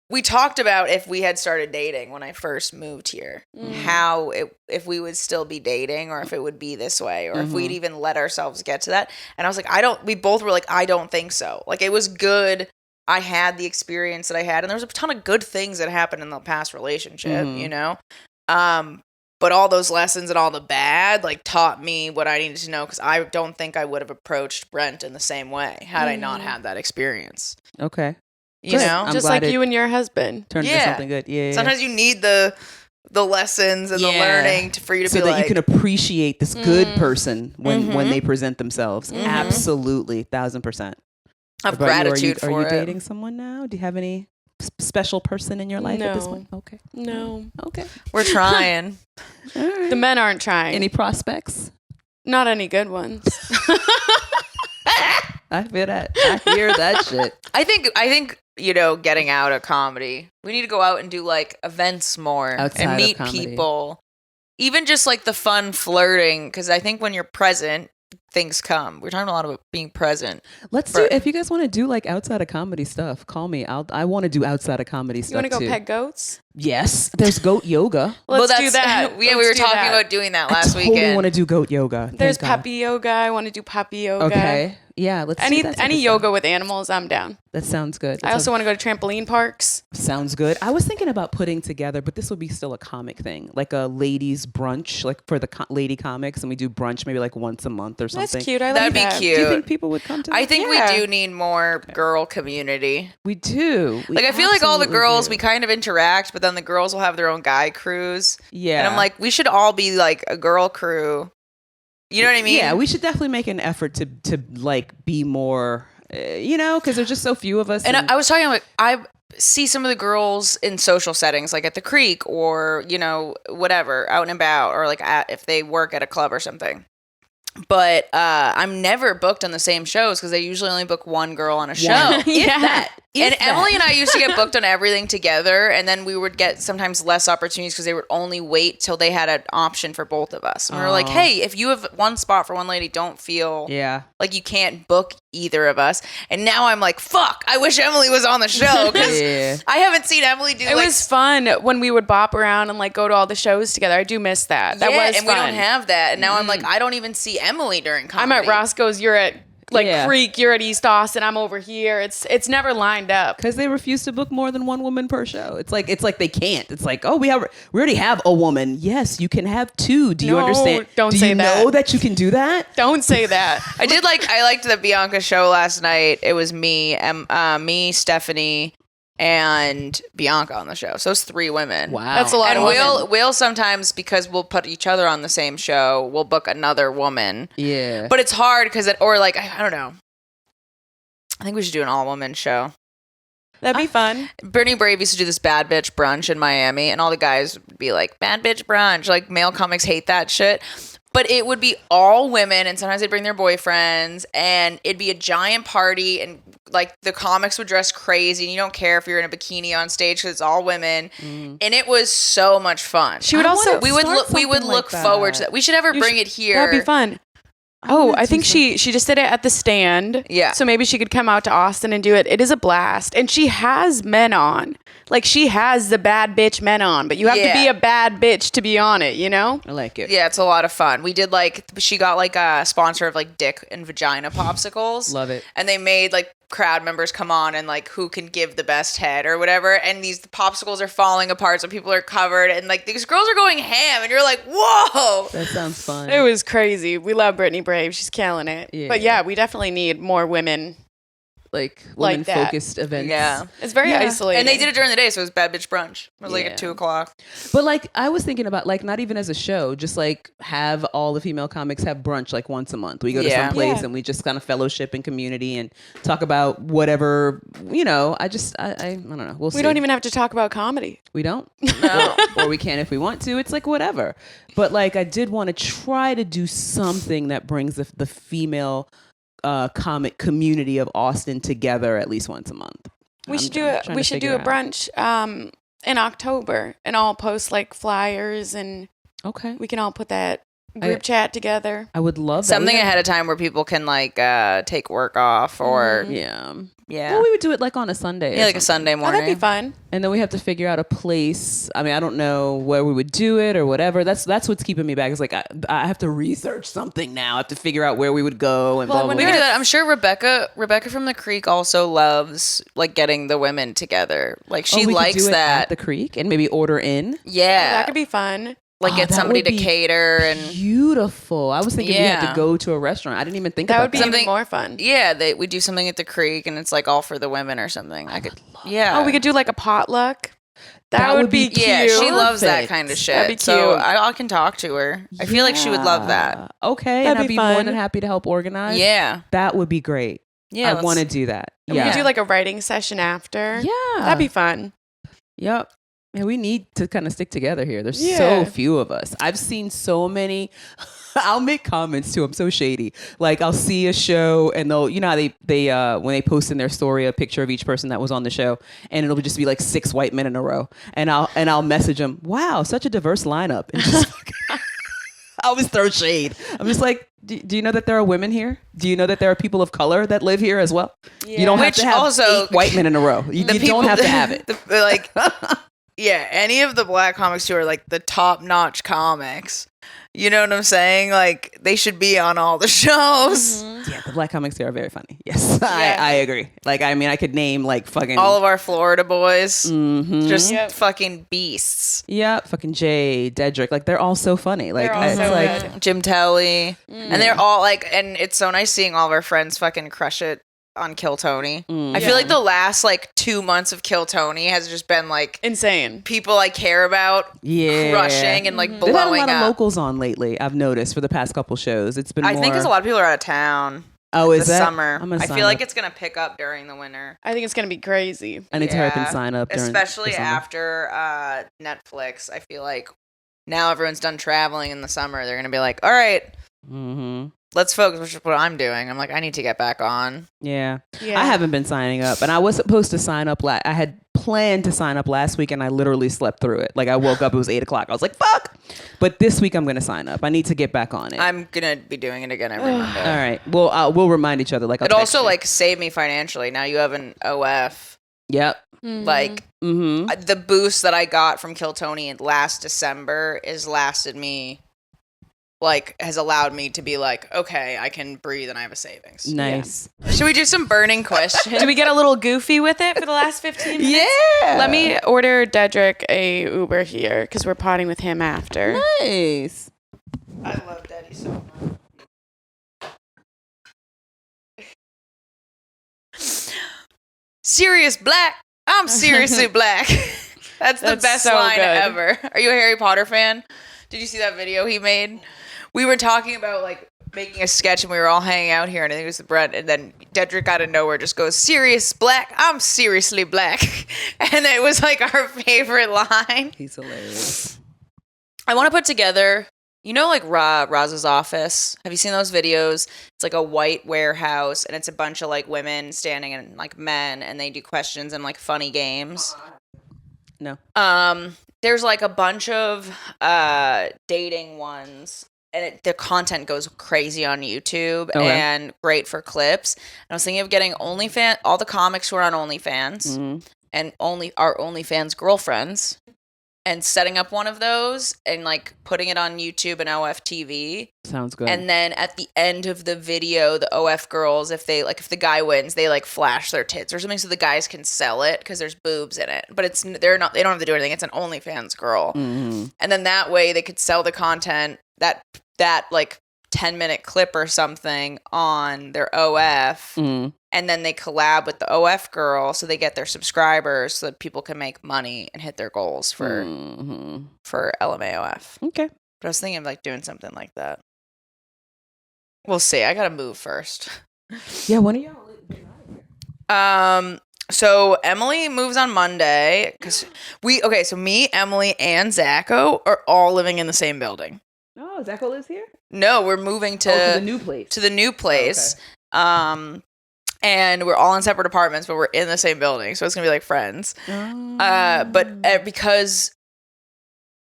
we talked about if we had started dating when I first moved here, if we would still be dating or if it would be this way or if we'd even let ourselves get to that. And I was like, we both were like, I don't think so. Like, it was good. I had the experience that I had, and there was a ton of good things that happened in the past relationship, you know? But all those lessons and all the bad, like, taught me what I needed to know, because I don't think I would have approached Brent in the same way had I not had that experience. Okay. You know? Just like you and your husband. Turned into something good. Yeah. Sometimes you need the lessons and the learning for you to so be that like, you can appreciate this good person when they present themselves. Absolutely, 1,000%. have gratitude for it. Are you dating someone now? Do you have any special person in your life at this point? Okay. No. Okay. We're trying. All right. The men aren't trying. Any prospects? Not any good ones. I feel that. I hear that shit. I think you know, getting out of comedy, we need to go out and do like events more Outside and of meet comedy. people. Even just like the fun flirting, because I think when you're present, things come. We're talking a lot about being present. Let's do. If you guys want to do like outside of comedy stuff, call me. I want to do outside of comedy You stuff. want to go too. pet goats? Yes. There's goat yoga. Let's do that. Yeah, we were talking about doing that last I totally weekend. want to do goat yoga. There's Thank God. puppy yoga. I want to do puppy yoga. Okay. Yeah. Let's do that type Any of yoga stuff. with animals, I'm down. That sounds good. I also want to go to trampoline parks. Sounds good. I was thinking about putting together, but this would be still a comic thing, like a ladies brunch, like for the lady comics, and we do brunch maybe like once a month or something. That's cute. I That'd like be that. cute. Do you think people would come to that? I think Yeah. we do need more girl community. We do. We Like, I feel like all the absolutely girls, do. we kind of interact, but then the girls will have their own guy crews. Yeah. And I'm like, we should all be like a girl crew. You know what I mean? Yeah, we should definitely make an effort to like be more, you know, because there's just so few of us. And I was talking, like, I see some of the girls in social settings, like at the creek or, you know, whatever, out and about, or like if they work at a club or something. But I'm never booked on the same shows because they usually only book one girl on a show. And Emily and I used to get booked on everything together, and then we would get sometimes less opportunities because they would only wait till they had an option for both of us. And we were like, hey, if you have one spot for one lady, don't feel like you can't book either of us. And now I'm like, fuck, I wish Emily was on the show because I haven't seen Emily do It was fun when we would bop around and like go to all the shows together. I do miss that. That was and fun. we don't have that. And now I'm like, I don't even see Emily during comedy. I'm at Roscoe's. You're at Creek. You're at East Austin. I'm over here. It's never lined up because they refuse to book more than one woman per show. It's like they can't. It's like, oh, we already have a woman. Yes, you can have two. Do you understand? Don't do say you that. know that you can do that? Don't say that. I liked the Bianca show last night. It was me, Stephanie, and Bianca on the show. So it's 3 women. Wow. That's a lot of women. We'll sometimes, because we'll put each other on the same show, we'll book another woman. Yeah. But it's hard because I don't know. I think we should do an all-woman show. That'd be fun. Brittany Brave used to do this bad bitch brunch in Miami, and all the guys would be like, bad bitch brunch. Like, male comics hate that shit. But it would be all women, and sometimes they'd bring their boyfriends, and it'd be a giant party, and like the comics would dress crazy, and you don't care if you're in a bikini on stage because it's all women, and it was so much fun. She would also. We would look forward to that. We should ever bring it here. That'd be fun. Oh, I think she just did it at the stand. Yeah. So maybe she could come out to Austin and do it. It is a blast. And she has men on. Like, she has the bad bitch men on, but you have to be a bad bitch to be on it, you know? I like it. Yeah, it's a lot of fun. We did like, she got like a sponsor of like dick and vagina popsicles. Love it. And they made like crowd members come on and like who can give the best head or whatever. And these popsicles are falling apart, so people are covered. And like these girls are going ham. And you're like, whoa. That sounds fun. It was crazy. We love Brittany Brave. She's killing it. Yeah. But yeah, we definitely need more women. Like Like women-focused events. Yeah. It's very isolating. And they did it during the day, so it was bad bitch brunch. It was like Yeah. at 2:00. But like I was thinking about like not even as a show, just like have all the female comics have brunch like once a month. We go to some place and we just kind of fellowship and community and talk about whatever, you know. I don't know. We'll see. We don't even have to talk about comedy. We don't? No. Or we can if we want to. It's like whatever. But like I did want to try to do something that brings the female comic community of Austin together at least once a month. We should do a brunch in October, and I'll post like flyers, and Okay. we can all put that group chat together. I would love that. Something ahead of time where people can like take work off or Yeah. yeah. Well, we would do it like on a Sunday. Yeah, or like a something. Sunday Oh, morning. that'd be fun. And then we have to figure out a place. I mean, I don't know where we would do it or whatever. That's what's keeping me back. It's like I have to research something now. I have to figure out where we would go and blah, blah, We blah. could do that. I'm sure Rebecca from the Creek also loves like getting the women together. Like she we could likes do it that. at the Creek and maybe order in. Yeah. That could be fun. Like get that somebody would to be cater and Beautiful. I was thinking we had Yeah. to go to a restaurant. I didn't even think That about would be that. even Something- more fun. yeah, we do something at the Creek and it's like all for the women or something. I could yeah. Oh, we could do like a potluck. That That would would be be cute. Yeah, she loves that Perfect. kind of shit. That'd be So cute. I can talk to her. I feel like she would love that. Yeah. Okay. That'd and I'd be be more fun. than happy to help organize. Yeah. That would be great. Yeah. I want to do that. And Yeah. we could do like a writing session after. Yeah. That'd be fun. Yep. And we need to kind of stick together here. There's Yeah. so few of us. I've seen so many. I'll make comments too. I'm so shady. Like I'll see a show and they'll, you know how they when they post in their story a picture of each person that was on the show, and it'll just be like 6 white men in a row, and I'll message them, wow, such a diverse lineup. And just I always throw shade. I'm just like, do you know that there are women here? Do you know that there are people of color that live here as well? You don't have Which to have also- 8 white men in a row. You don't have to have it. Like, yeah, any of the black comics who are like the top notch comics. You know what I'm saying? Like, they should be on all the shows. Yeah, the black comics here are very funny. Yes, I agree. Like, I mean, I could name like fucking All of our Florida boys. Mhm. Just Yep. fucking beasts. Yeah, fucking Jay, Dedrick, like they're all so funny. Like They're all it's so like good. Jim Telly. And they're all like, and it's so nice seeing all of our friends fucking crush it on Kill Tony. I feel like the last like 2 months of Kill Tony has just been like Insane. people I care about yeah, crushing and like They've had a blowing lot of up. locals on lately. I've noticed for the past couple shows. It's been I more. think because a lot of people are out of town Oh, is this that summer. I'm gonna I sign feel like up. it's gonna pick up during the winter. I think it's gonna be crazy. I need to hurry up and Yeah. sign up. During Especially the summer. after Netflix. I feel like now everyone's done traveling in the summer. They're gonna be like, all right, Mm-hmm. let's focus, which is what I'm doing. I'm like, I need to get back on. Yeah. Yeah. I haven't been signing up, and I was supposed to sign up. I had planned to sign up last week, and I literally slept through it. Like I woke up, it was 8 o'clock. I was like, "Fuck!" But this week I'm going to sign up. I need to get back on it. I'm gonna be doing it again every Monday. All right. Well, we'll remind each other. Like I'll It text also you. like saved me financially. Now you have an OF. Yep. Like Mm-hmm. the boost that I got from Kill Tony last December has lasted me. Like has allowed me to be like, okay, I can breathe and I have a savings. Nice. Should we do some burning questions? Do we get a little goofy with it for the last 15 minutes? Yeah. Let me order Dedrick a Uber here because we're potting with him after. Nice. I love Daddy so much. Serious black. I'm seriously black. That's the That's best so line good. ever. Are you a Harry Potter fan? Did you see that video he made? We were talking about like making a sketch and we were all hanging out here and I think it was the Brent and then Dedrick out of nowhere just goes, serious black, I'm seriously black. And it was like our favorite line. He's hilarious. I want to put together, you know, like Raz's office. Have you seen those videos? It's like a white warehouse, and it's a bunch of like women standing and like men, and they do questions and like funny games. No. There's like a bunch of dating ones the content goes crazy on YouTube Okay. and great for clips. And I was thinking of getting OnlyFans, all the comics who are on OnlyFans and our OnlyFans girlfriends, and setting up one of those and like putting it on YouTube and OFTV. Sounds good. And then at the end of the video, the OF girls, if the guy wins, they like flash their tits or something so the guys can sell it because there's boobs in it. But they don't have to do anything. It's an OnlyFans girl. And then that way they could sell the content that like 10-minute clip or something on their OF. And then they collab with the OF girl so they get their subscribers so that people can make money and hit their goals for LMAOF. Okay. But I was thinking of like doing something like that. We'll see. I gotta move first. Yeah, when are y'all? So Emily moves on Monday because so me, Emily, and Zacho are all living in the same building. Oh, Zacho lives here? No, we're moving to the new place. To the new place. Oh, okay. And we're all in separate apartments, but we're in the same building, so it's gonna be like friends. But because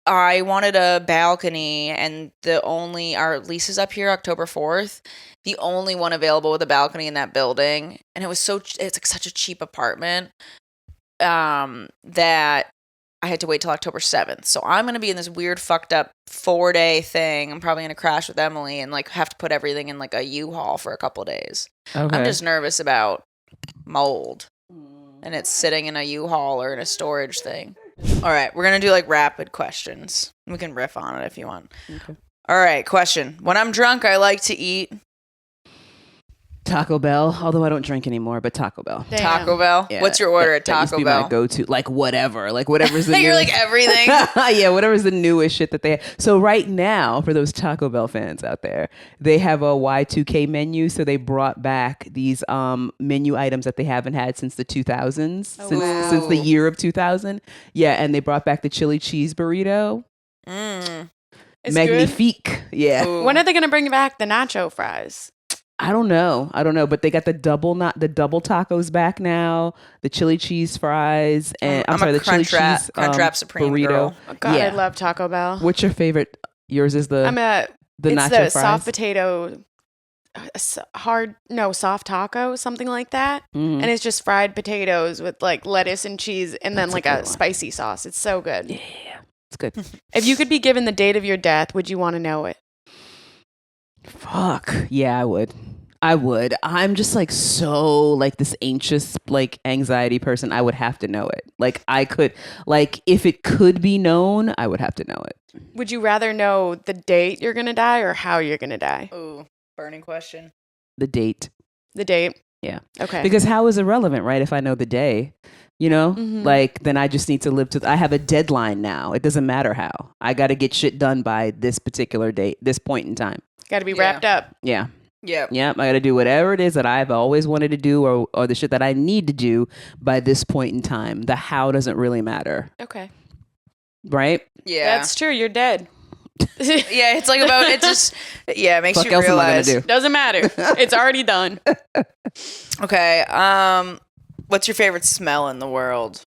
I wanted a balcony, and our lease is up here October 4th, the only one available with a balcony in that building, and it's like such a cheap apartment that I had to wait till October 7th. So I'm going to be in this weird fucked up 4-day thing. I'm probably going to crash with Emily and like have to put everything in like a U-Haul for a couple days. Okay. I'm just nervous about mold and it's sitting in a U-Haul or in a storage thing. All right, we're going to do like rapid questions. We can riff on it if you want. Okay. All right, question. When I'm drunk, I like to eat Taco Bell, although I don't drink anymore, but Taco Bell. Damn. Taco Bell. Yeah, What's your order at that used to Taco be Bell? my go-to, whatever's the You're newest. like everything. Yeah, whatever's the newest shit that they have. So right now, for those Taco Bell fans out there, they have a Y2K menu. So they brought back these menu items that they haven't had since the 2000s, since the year of 2000. Yeah, and they brought back the chili cheese burrito. It's Magnifique. good. Yeah. Ooh. When are they going to bring back the nacho fries? I don't know, but they got the double tacos back now, the chili cheese fries, and I'm sorry, a the chili Crunchwrap- cheese Crunchwrap Supreme burrito. girl. Oh, God, Yeah. I love Taco Bell. What's your favorite? Yours is the it's nacho the fries? soft potato, soft taco, something like that. Mhm. And it's just fried potatoes with like lettuce and cheese and then That's a like good a one. spicy sauce. It's so good. Yeah, it's good. If you could be given the date of your death, would you want to know it? Fuck. Yeah, I would. I'm just like so like this anxious, like anxiety person. I would have to know it. Like I could, like if it could be known, I would have to know it. Would you rather know the date you're going to die or how you're going to die? Ooh, burning question. The date. The date. Yeah. Okay. Because how is irrelevant, right? If I know the day, you know, Mhm. like then I just need to live I have a deadline now. It doesn't matter how. I got to get shit done by this particular date, this point in time. Got to be Yeah. wrapped up. Yeah. Yep. Yep. I got to do whatever it is that I've always wanted to do or the shit that I need to do by this point in time. The how doesn't really matter. Okay. Right? Yeah. That's true. You're dead. Yeah, it's like about it just it makes Fuck you else am I realize. gonna do? Doesn't matter. It's already done. Okay. What's your favorite smell in the world?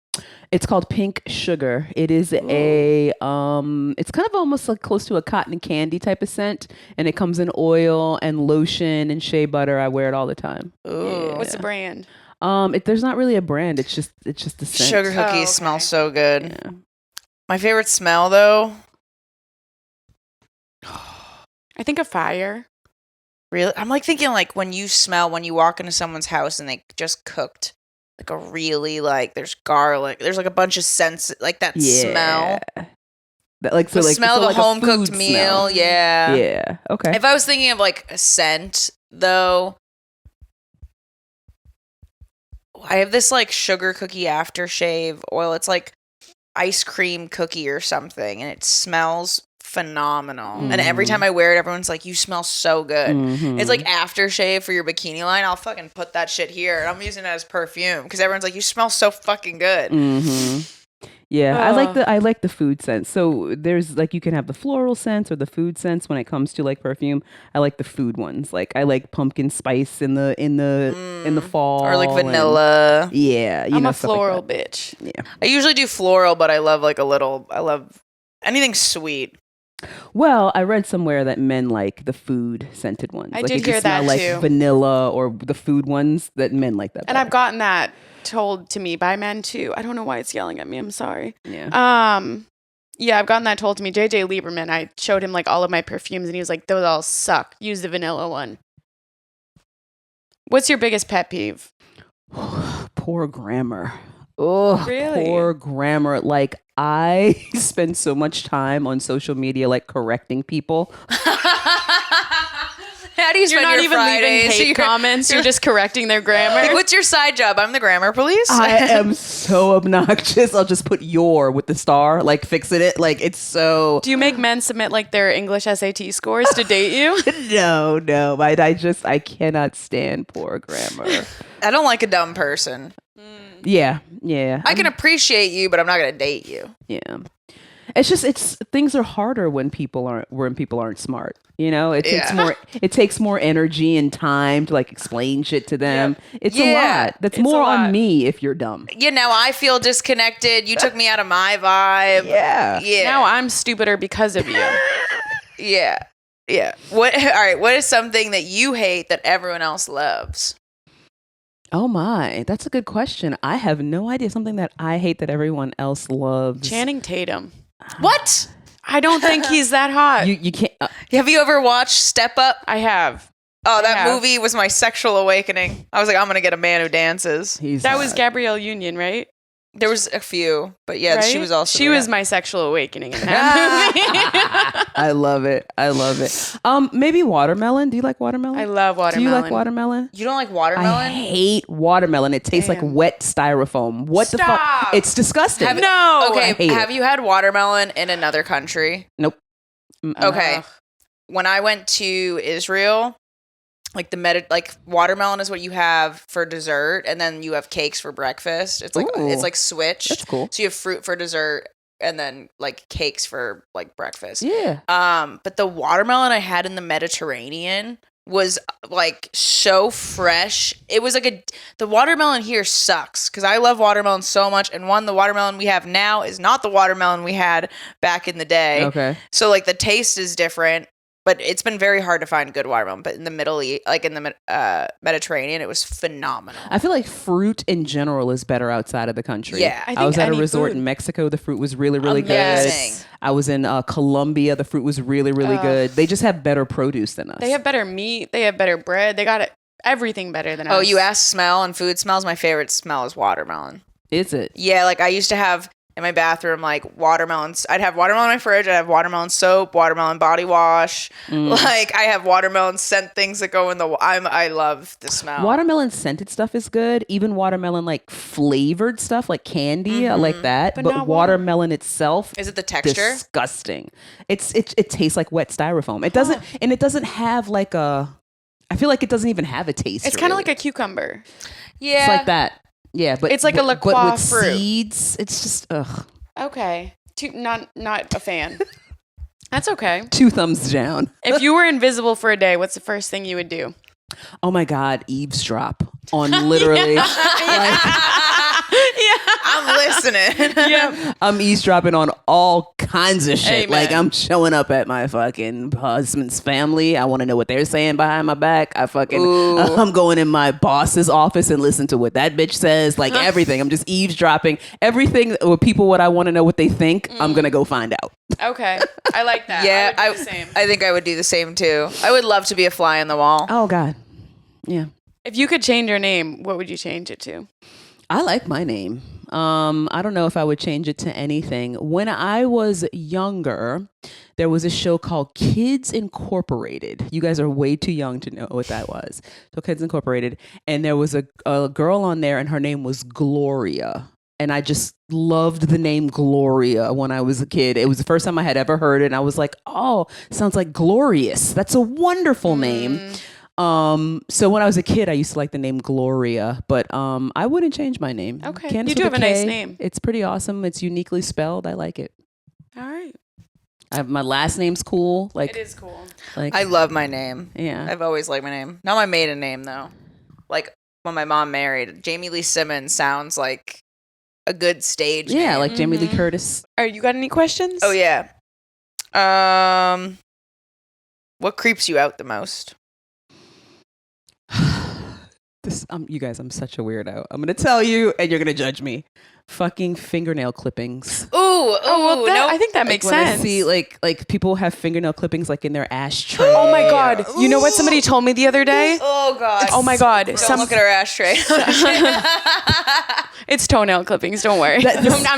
It's called pink sugar. It is a it's kind of almost like close to a cotton candy type of scent, and it comes in oil and lotion and shea butter. I wear it all the time. Ooh. What's the brand? There's not really a brand. It's just the scent. Sugar cookies okay. smell so good. Yeah. My favorite smell though, I think a fire. really, I'm like thinking like when you walk into someone's house and they just cooked like a really like there's garlic, there's like a bunch of scents like that smell. That, like The smell of a home cooked food meal. smell. Yeah. Yeah. Okay. If I was thinking of like a scent though, I have this like sugar cookie aftershave oil. It's like ice cream cookie or something, and it smells phenomenal. And every time I wear it, everyone's like, "You smell so good." Mhm. It's like aftershave for your bikini line. I'll fucking put that shit here, and I'm using it as perfume because everyone's like, "You smell so fucking good." Mhm. Yeah, I like the food scent. So there's like you can have the floral scents or the food scents when it comes to like perfume. I like the food ones. Like I like pumpkin spice in the fall Or like and- vanilla. yeah, I'm a stuff like floral that. bitch. Yeah. I usually do floral, but I love anything sweet. Well, I read somewhere that men like the food scented ones. I like did it can hear smell that like too. vanilla or the food ones that men like that. And better. I've gotten that told to me by men too. I don't know why it's yelling at me. I'm sorry. Yeah. Yeah, I've gotten that told to me. JJ Lieberman, I showed him like all of my perfumes and he was like, those all suck. Use the vanilla one. What's your biggest pet peeve? Poor grammar. Oh, Really? poor grammar. Like I spend so much time on social media, like correcting people. How do you spend You're not your even Fridays? leaving hate comments. You're just correcting their grammar. Like, what's your side job? I'm the grammar police. I am so obnoxious. I'll just put your with the star, like fixing it. Like it's so. Do you make men submit like their English SAT scores to date you? No. I cannot stand poor grammar. I don't like a dumb person. Yeah. I can appreciate you, but I'm not going to date you. Yeah. It's things are harder when people aren't smart. You know, it takes more energy and time to like explain shit to them. Yep. It's a lot. That's more on me if you're dumb. Yeah, now I feel disconnected. You took me out of my vibe. Yeah. Now I'm stupider because of you. Yeah. All right, what is something that you hate that everyone else loves? Oh my, that's a good question. I have no idea. Something that I hate that everyone else loves. Channing Tatum. What? I don't think he's that hot. You can't. Have you ever watched Step Up? I have. Oh, that movie was my sexual awakening. I was like, I'm going to get a man who dances. That was Gabrielle Union, right? There was a few, but yeah, right? she was also. She was my sexual awakening in that movie. I love it. Maybe watermelon. Do you like watermelon? I love watermelon. Do you like watermelon? You don't like watermelon? I hate watermelon. It tastes like wet styrofoam. What the fuck? It's disgusting. Okay, have you had watermelon in another country? Nope. Okay. When I went to Israel, like watermelon is what you have for dessert, and then you have cakes for breakfast. It's like switched. That's cool. So you have fruit for dessert, and then like cakes for like breakfast. Yeah. But the watermelon I had in the Mediterranean was like so fresh. It was like the watermelon here sucks because I love watermelon so much. And the watermelon we have now is not the watermelon we had back in the day. Okay. So like the taste is different. But it's been very hard to find good watermelon. But in the Middle East, like in the Mediterranean, it was phenomenal. I feel like fruit in general is better outside of the country. Yeah. I was at a resort in Mexico. The fruit was really, really Amazing. good. I was in Colombia. The fruit was really, really good. They just have better produce than us. They have better meat. They have better bread. They got everything better than us. Oh, you asked smell and food smells. My favorite smell is watermelon. Is it? Yeah, like I used to have in my bathroom, like watermelons. I'd have watermelon in my fridge. I'd have watermelon soap, watermelon body wash. Like I have watermelon scent things that go in the. I love the smell. Watermelon scented stuff is good. Even watermelon like flavored stuff, like candy, I like that. But watermelon itself, is it the texture? Disgusting. It tastes like wet styrofoam. It doesn't, and it doesn't have like a. I feel like it doesn't even have a taste. It's kind of like a cucumber. Yeah, it's like that. Yeah, but it's like a La Croix but with fruit. Seeds, it's just ugh. Okay, not a fan. That's okay. 2 thumbs down. If you were invisible for a day, what's the first thing you would do? Oh my God, eavesdrop on literally. I'm listening. Yeah, I'm eavesdropping on all kinds of shit. Amen. Like I'm showing up at my fucking husband's family. I want to know what they're saying behind my back. I'm going in my boss's office and listen to what that bitch says. Like everything. I'm just eavesdropping. Everything with people. What I want to know what they think. I'm gonna go find out. Okay, I like that. Yeah, I would do the same. I think I would do the same too. I would love to be a fly on the wall. Oh God, yeah. If you could change your name, what would you change it to? I like my name. I don't know if I would change it to anything. When I was younger, there was a show called Kids Incorporated. You guys are way too young to know what that was. So Kids Incorporated. And there was a girl on there and her name was Gloria. And I just loved the name Gloria when I was a kid. It was the first time I had ever heard it. And I was like, oh, sounds like glorious. That's a wonderful name. So when I was a kid, I used to like the name Gloria, but I wouldn't change my name. Okay. Kandyce You do with have a nice K. name. It's pretty awesome. It's uniquely spelled. I like it. All right. My last name's cool. Like It is cool. like I love my name. yeah. I've always liked my name. Not my maiden name though. Like when my mom married, Jamie Lee Simmons sounds like a good stage name. Yeah, like Jamie Lee Curtis. All right, you got any questions? Oh yeah. What creeps you out the most? You guys, I'm such a weirdo. I'm gonna tell you, and you're gonna judge me. Fucking fingernail clippings. I think that makes When I sense. see like people have fingernail clippings like in their ashtray. Oh my God. You know what somebody told me the other day? Oh God. Oh my God. Don't look at our ashtray. It's toenail clippings. Don't worry. I'm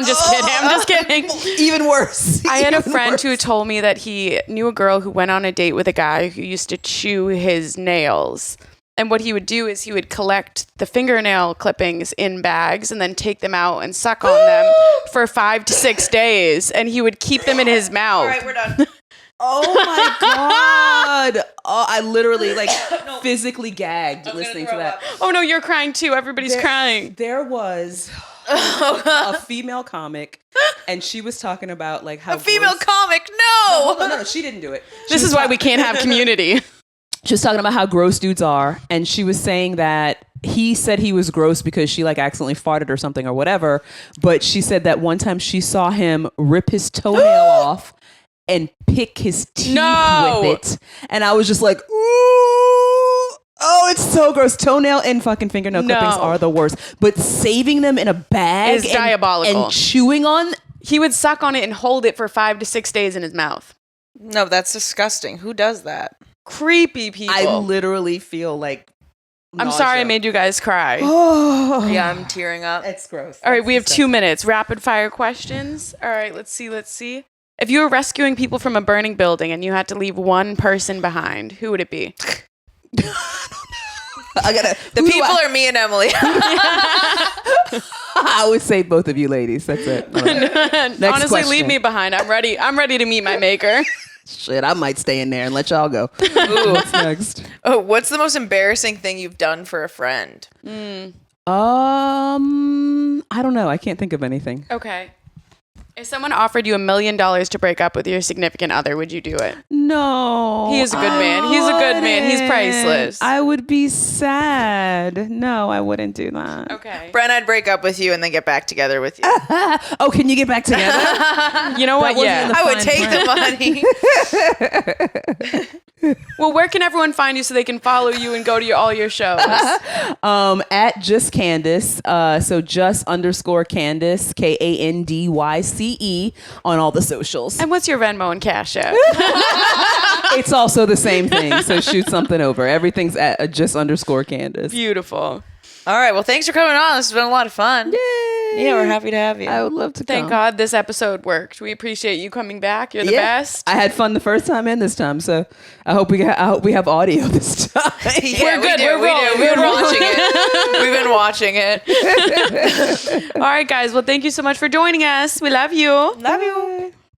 just kidding. I'm just kidding. Even worse. I had a Even friend worse. who told me that he knew a girl who went on a date with a guy who used to chew his nails. And what he would do is he would collect the fingernail clippings in bags and then take them out and suck on them for 5 to 6 days. And he would keep them in his mouth. All right, we're done. Oh my God. Oh, I literally physically gagged listening to that. Oh no, you're crying too. Everybody's crying. There was a female comic, and she was talking about like how A female gross- comic? No, she didn't do it. This is why we can't have community. She was talking about how gross dudes are, and she was saying that he said he was gross because she like accidentally farted or something or whatever. But she said that one time she saw him rip his toenail off and pick his teeth with it. And I was just like, ooh. Oh, it's so gross. Toenail and fucking fingernail clippings are the worst. But saving them in a bag is diabolical. And chewing on. He would suck on it and hold it for 5 to 6 days in his mouth. No, that's disgusting. Who does that? Creepy people. I literally feel like I'm nausea. sorry I made you guys cry. Oh. Yeah, I'm tearing up. It's gross. All right, we have 2 minutes. Rapid fire questions. All right, let's see. If you were rescuing people from a burning building and you had to leave one person behind, who would it be? The People are me and Emily. I would say both of you ladies. That's it. All right. Next Honestly, question. leave me behind. I'm ready to meet my maker. Shit, I might stay in there and let y'all go. Ooh. What's next? Oh, what's the most embarrassing thing you've done for a friend? I don't know. I can't think of anything. Okay. If someone offered you $1 million to break up with your significant other, would you do it? No. He is a good man. He's a good man. He's priceless. I would be sad. No, I wouldn't do that. Okay. Brent, I'd break up with you and then get back together with you. Oh, can you get back together? You know what? wasn't Yeah. in the I would fine take the money. Well, where can everyone find you so they can follow you and go to all your shows? At just Kandyce. So just _ Kandyce, KANDYCE on all the socials. And what's your Venmo and Cash App? It's also the same thing. So shoot something over. Everything's at just _ Kandyce. Beautiful. All right. Well, thanks for coming on. This has been a lot of fun. Yay. Yeah, we're happy to have you. I would love to Thank come. God this episode worked. We appreciate you coming back. You're the best. I had fun the first time and this time, so I hope we have audio this time. Yeah, We're good. We do. We're rolling. We've been We're watching it. We've been watching it. All right, guys. Well, thank you so much for joining us. We love you. Love you.